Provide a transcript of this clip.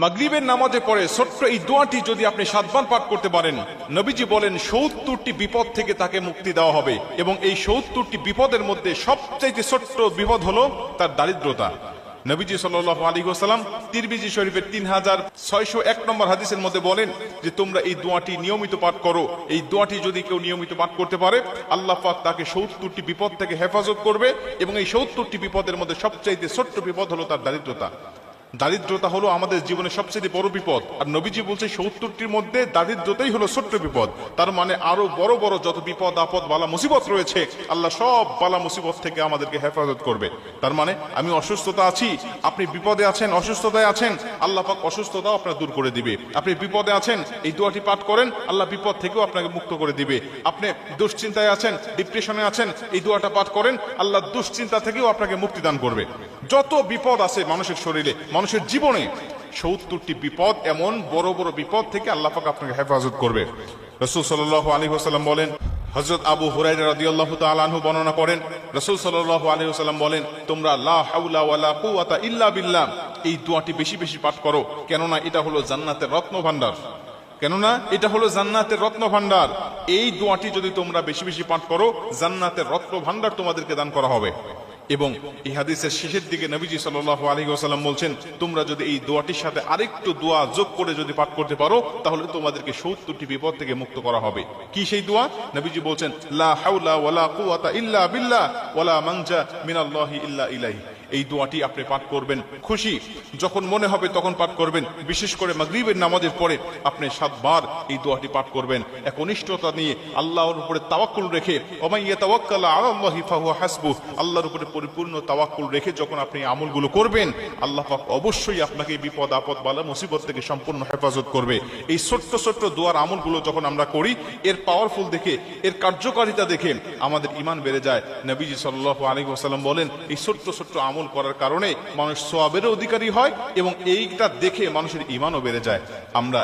মাগরিবের নামাজে পড়ে ছোট্ট এই দোয়াটি যদি আপনি 7 বার পাঠ করতে পারেন, নবীজি বলেন 70টি বিপদ থেকে তাকে মুক্তি দেওয়া হবে। এবং এই 70টি বিপদের মধ্যে সবচেয়ে ছোট্ট বিপদ হলো তার দারিদ্রতা। নবীজি সাল্লাল্লাহু আলাইহি ওয়াসাল্লাম তিরমিজি শরীফের 3601 নম্বর হাদিসের মধ্যে বলেন যে তোমরা এই দোয়াটি নিয়মিত পাঠ করো। এই দোয়াটি যদি কেউ নিয়মিত পাঠ করতে পারে, আল্লাহ পাক তাকে 70টি বিপদ থেকে হেফাজত করবে। এবং এই 70টি বিপদের মধ্যে সবচেয়ে ছোট্ট বিপদ হলো তার দারিদ্রতা। দারিদ্রতা হলো আমাদের জীবনের সবচেয়ে বড় বিপদ। আর নবীজি বলছে 70টির মধ্যে দারিদ্রতাই হলো ছোট্ট বিপদ। তার মানে আরো বড় বড় যত বিপদ আপদ বালা মুসিবত রয়েছে, আল্লাহ সব বালা মুসিবত থেকে আমাদেরকে হেফাজত করবে। তার মানে আমি অসুস্থতা আছি, আপনি বিপদে আছেন, অসুস্থতায় আছেন, আল্লাহ পাক অসুস্থতাও আপনার দূর করে দিবে। আপনি বিপদে আছেন, এই দোয়াটি পাঠ করেন, আল্লাহ বিপদ থেকেও আপনাকে মুক্ত করে দিবে। আপনি দুশ্চিন্তায় আছেন, ডিপ্রেশনে আছেন, এই দোয়াটা পাঠ করেন, আল্লাহ দুশ্চিন্তা থেকেও আপনাকে মুক্তি দান করবে। যত বিপদ আছে মানুষের শরীরে, মানুষের জীবনে, 70টি বিপদ, এমন বড় বড় বিপদ থেকে আল্লাহ পাক আপনাকে হেফাজত করবে। রাসূল সাল্লাল্লাহু আলাইহি ওয়াসাল্লাম বলেন, হযরত আবু হুরায়রা রাদিয়াল্লাহু তাআলা আনহু বর্ণনা করেন, রাসূল সাল্লাল্লাহু আলাইহি ওয়াসাল্লাম বলেন, তোমরা লা হাওলা ওয়ালা কুওয়াতা ইল্লা বিল্লাহ এই দোয়াটি বেশি বেশি পাঠ করো, কেননা এটা হলো জান্নাতের রত্ন ভান্ডার। কেননা এটা হলো জান্নাতের রত্ন ভান্ডার। এই দোয়াটি যদি তোমরা বেশি বেশি পাঠ করো, জান্নাতের রত্ন ভান্ডার তোমাদেরকে দান করা হবে। এবং এই হাদিসের শেষের দিকে নবীজি সাল্লাল্লাহু আলাইহি ওয়াসাল্লাম বলছেন, তোমরা যদি এই দোয়াটির সাথে আরেকটু দোয়া যোগ করে যদি পাঠ করতে পারো, তাহলে তোমাদেরকে 70টি বিপদ থেকে মুক্ত করা হবে। কি সেই দোয়া? নবীজি বলছেন, লা হাওলা ওয়ালা কুওয়াতা ইল্লা বিল্লাহ ওয়ালা মানজা মিনাল্লাহি ইল্লা ইলাইহি। এই দোয়াটি আপনি পাঠ করবেন, খুশি যখন মনে হবে তখন পাঠ করবেন। বিশেষ করে মাগরিবের নামাজের পরে আপনি 7 বার এই দোয়াটি পাঠ করবেন, একনিষ্ঠতা নিয়ে, আল্লাহর উপরে তাওয়াক্কুল রেখে। ওমান ইয়াতাওয়াক্কাল আলাল্লাহি ফাহুয়া হাসবুহ, আল্লাহর উপরে পরিপূর্ণ তাওয়াক্কুল রেখে যখন আপনি আমলগুলো করবেন, আল্লাহ পাক অবশ্যই আপনাকে বিপদ আপদ বালা মুসিবত থেকে সম্পূর্ণ হেফাজত করবে। এই ছোট্ট ছোট্ট দোয়ার আমলগুলো যখন আমরা করি, এর পাওয়ারফুল দেখে, এর কার্যকারিতা দেখে আমাদের ঈমান বেড়ে যায়। নবীজি সাল্লাল্লাহু আলাইহি ওয়াসাল্লাম বলেন, এই ছোট্ট ছোট্ট আমল করার কারণে মানুষ সওয়াবের অধিকারী হয় এবং এইটা দেখে মানুষের ঈমানও বেড়ে যায়। আমরা